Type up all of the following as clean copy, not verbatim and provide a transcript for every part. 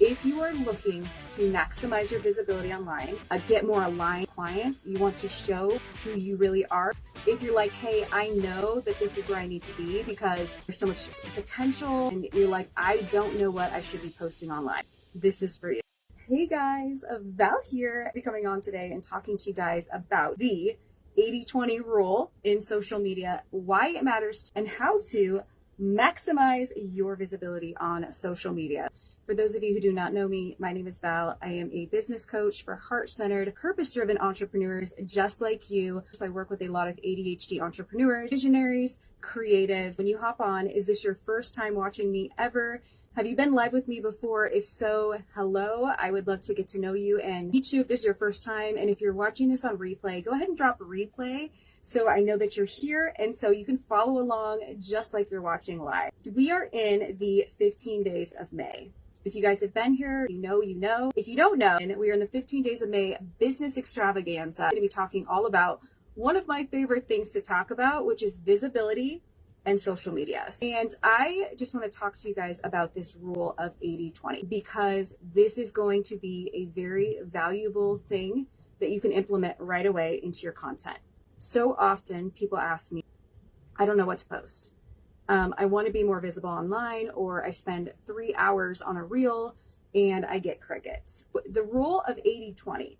If you are looking to maximize your visibility online, get more aligned clients, you want to show who you really are. If you're like, hey, I know that this is where I need to be because there's so much potential, and you're like, I don't know what I should be posting online, this is for you. Hey guys, Val here, I'll be coming on today and talking to you guys about the 80-20 rule in social media, why it matters, and how to maximize your visibility on social media. For those of you who do not know me, my name is Val. I am a business coach for heart-centered, purpose-driven entrepreneurs just like you. So I work with a lot of ADHD entrepreneurs, visionaries, creatives. When you hop on, is this your first time watching me ever? Have you been live with me before? If so, hello. I would love to get to know you and meet you if this is your first time. And if you're watching this on replay, go ahead and drop a replay so I know that you're here and so you can follow along just like you're watching live. We are in the 15 days of May. If you guys have been here, you know, you know. If you don't know, we are in the 15 days of May business extravaganza. I'm going to be talking all about one of my favorite things to talk about, which is visibility and social media. And I just want to talk to you guys about this rule of 80-20 because this is going to be a very valuable thing that you can implement right away into your content. So often people ask me, I don't know what to post. I want to be more visible online, or I spend 3 hours on a reel and I get crickets. The rule of 80-20,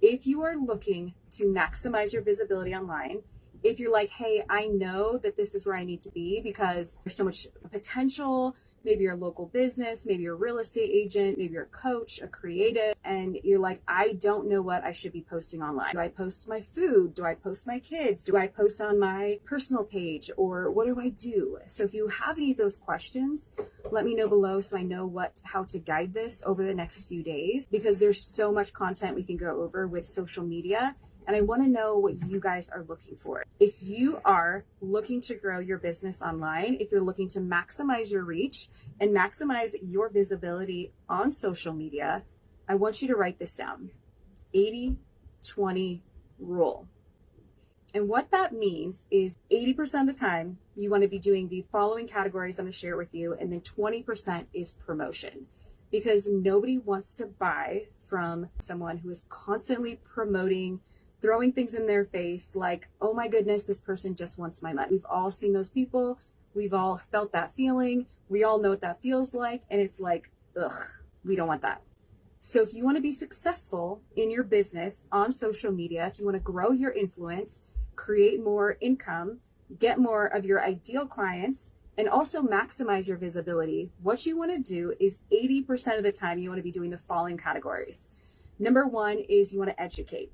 if you are looking to maximize your visibility online, if you're like, hey, I know that this is where I need to be because there's so much potential, maybe you're a local business, maybe you're a real estate agent, maybe you're a coach, a creative, and you're like, I don't know what I should be posting online. Do I post my food? Do I post my kids? Do I post on my personal page? Or what do I do? So if you have any of those questions, let me know below so I know how to guide this over the next few days, because there's so much content we can go over with social media. And I want to know what you guys are looking for. If you are looking to grow your business online, if you're looking to maximize your reach and maximize your visibility on social media, I want you to write this down. 80-20 rule. And what that means is 80% of the time, you want to be doing the following categories I'm going to share with you, and then 20% is promotion. Because nobody wants to buy from someone who is constantly promoting, throwing things in their face like, oh my goodness, this person just wants my money. We've all seen those people. We've all felt that feeling. We all know what that feels like. And it's like, ugh, we don't want that. So if you want to be successful in your business on social media, if you want to grow your influence, create more income, get more of your ideal clients, and also maximize your visibility, what you want to do is 80% of the time, you want to be doing the following categories. Number one is you want to educate.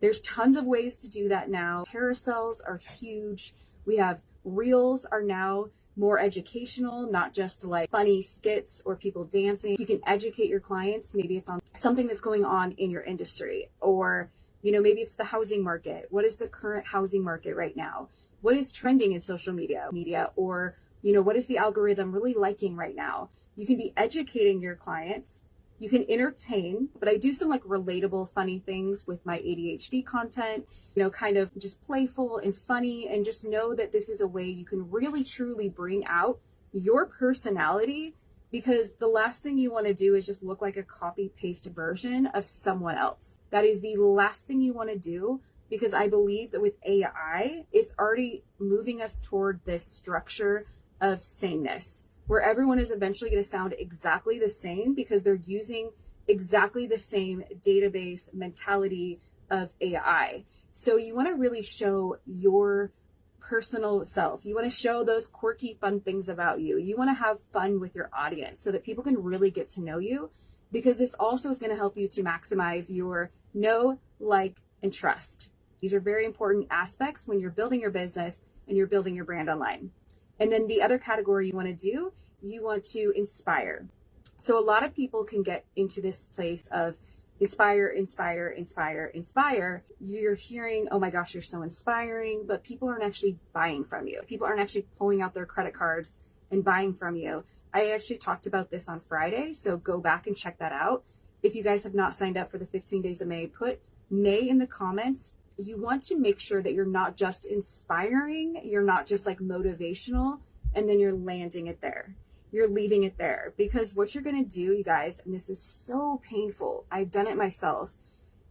There's tons of ways to do that now. Carousels are huge. We have reels are now more educational, not just like funny skits or people dancing. You can educate your clients. Maybe it's on something that's going on in your industry, or, maybe it's the housing market. What is the current housing market right now? What is trending in social media, or, what is the algorithm really liking right now? You can be educating your clients. You can entertain, but I do some like relatable, funny things with my ADHD content, kind of just playful and funny, and just know that this is a way you can really truly bring out your personality, because the last thing you want to do is just look like a copy paste version of someone else. That is the last thing you want to do, because I believe that with AI, it's already moving us toward this structure of sameness, where everyone is eventually going to sound exactly the same because they're using exactly the same database mentality of AI. So you want to really show your personal self. You want to show those quirky, fun things about you. You want to have fun with your audience so that people can really get to know you, because this also is going to help you to maximize your know, like, and trust. These are very important aspects when you're building your business and you're building your brand online. And then the other category you want to do, you want to inspire. So a lot of people can get into this place of inspire, inspire, inspire, inspire. You're hearing, oh my gosh, you're so inspiring, but people aren't actually buying from you. People aren't actually pulling out their credit cards and buying from you. I actually talked about this on Friday, so go back and check that out. If you guys have not signed up for the 15 days of May, put May in the comments. You want to make sure that you're not just inspiring, you're not just like motivational, and then you're landing it there. you're leaving it there. Because what you're going to do, you guys, and this is so painful, I've done it myself,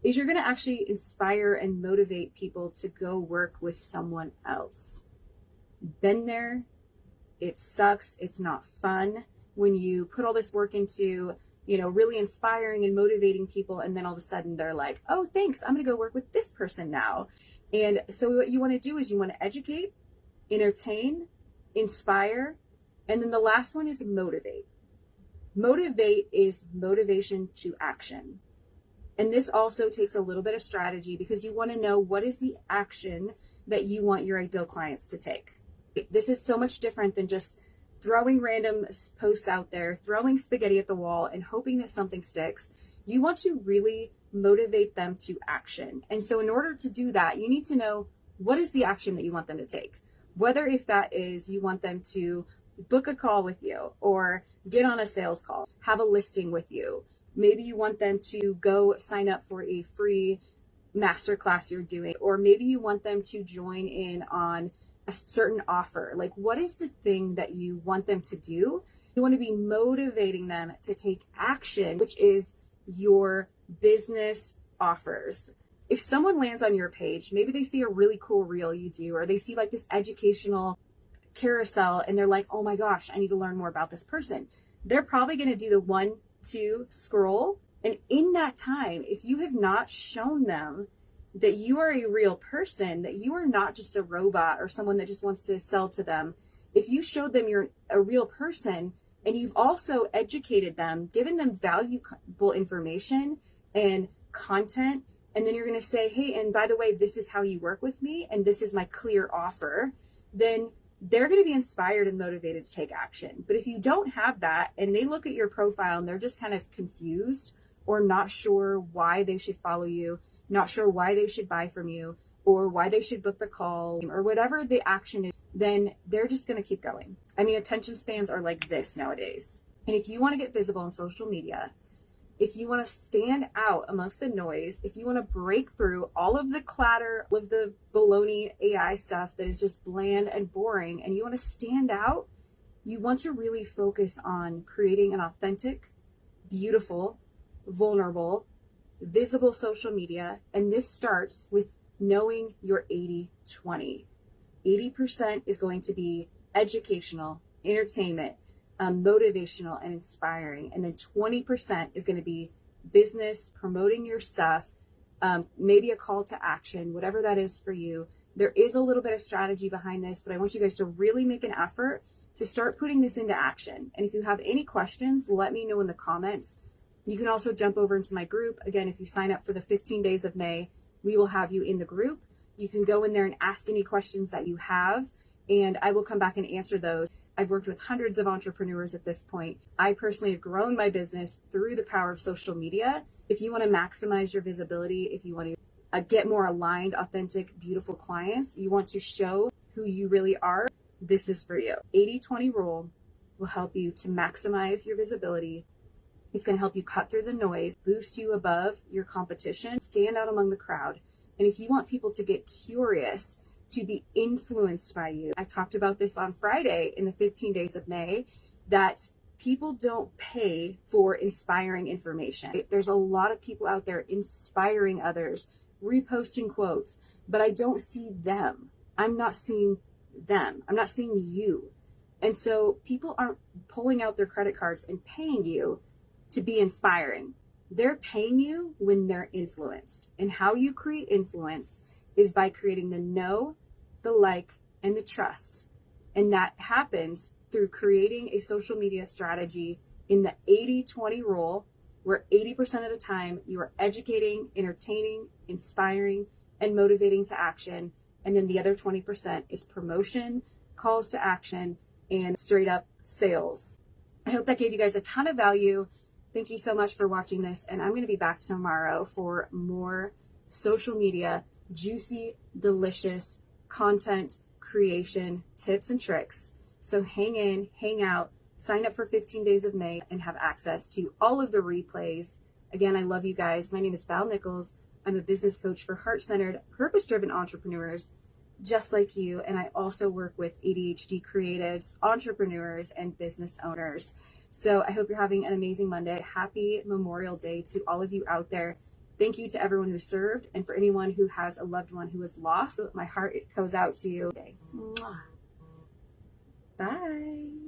is you're going to actually inspire and motivate people to go work with someone else. Been there. It sucks. It's not fun when you put all this work into, really inspiring and motivating people, and then all of a sudden they're like, oh, thanks, I'm going to go work with this person now. And so what you want to do is you want to educate, entertain, inspire, and then the last one is motivate. Motivate is motivation to action. And this also takes a little bit of strategy, because you want to know what is the action that you want your ideal clients to take. This is so much different than just throwing random posts out there, throwing spaghetti at the wall and hoping that something sticks. You want to really motivate them to action. And so in order to do that, you need to know what is the action that you want them to take. Whether if that is you want them to book a call with you, or get on a sales call, have a listing with you. Maybe you want them to go sign up for a free masterclass you're doing, or maybe you want them to join in on a certain offer. Like, what is the thing that you want them to do? You want to be motivating them to take action, which is your business offers. If someone lands on your page, maybe they see a really cool reel you do, or they see like this educational carousel and they're like, oh my gosh, I need to learn more about this person. They're probably going to do the 1, 2 scroll. And in that time, if you have not shown them that you are a real person, that you are not just a robot or someone that just wants to sell to them, if you showed them you're a real person, and you've also educated them, given them valuable information and content, and then you're going to say, hey, and by the way, this is how you work with me, and this is my clear offer, then they're going to be inspired and motivated to take action. But if you don't have that, and they look at your profile and they're just kind of confused or not sure why they should follow you, not sure why they should buy from you, or why they should book the call, or whatever the action is, then they're just going to keep going. I mean, attention spans are like this nowadays. And if you want to get visible on social media, if you want to stand out amongst the noise, if you want to break through all of the clatter, all of the baloney AI stuff that is just bland and boring, and you want to stand out, you want to really focus on creating an authentic, beautiful, vulnerable, visible social media. And this starts with knowing your 80-20. 80% is going to be educational, entertainment, motivational, and inspiring. And then 20% is going to be business, promoting your stuff, maybe a call to action, whatever that is for you. There is a little bit of strategy behind this, but I want you guys to really make an effort to start putting this into action. And if you have any questions, let me know in the comments. You can also jump over into my group. Again, if you sign up for the 15 days of May, we will have you in the group. You can go in there and ask any questions that you have, and I will come back and answer those. I've worked with hundreds of entrepreneurs at this point. I personally have grown my business through the power of social media. If you want to maximize your visibility, if you want to get more aligned, authentic, beautiful clients, you want to show who you really are, this is for you. 80-20 rule will help you to maximize your visibility. It's going to help you cut through the noise, boost you above your competition, stand out among the crowd. And if you want people to get curious, to be influenced by you, I talked about this on Friday in the 15 days of May, that people don't pay for inspiring information. There's a lot of people out there inspiring others, reposting quotes, but I don't see them. I'm not seeing them. I'm not seeing you. And so people aren't pulling out their credit cards and paying you to be inspiring. They're paying you when they're influenced. And how you create influence is by creating the know, the like, and the trust. And that happens through creating a social media strategy in the 80-20 rule, where 80% of the time you are educating, entertaining, inspiring, and motivating to action. And then the other 20% is promotion, calls to action, and straight up sales. I hope that gave you guys a ton of value. Thank you so much for watching this, and I'm going to be back tomorrow for more social media, juicy, delicious content creation tips and tricks. So hang in, hang out, sign up for 15 days of May, and have access to all of the replays. Again, I love you guys. My name is Val Nichols. I'm a business coach for heart-centered, purpose-driven entrepreneurs. just like you. And I also work with ADHD creatives, entrepreneurs, and business owners. So I hope you're having an amazing Monday. Happy Memorial Day to all of you out there. Thank you to everyone who served, and for anyone who has a loved one who was lost, my heart goes out to you. Bye.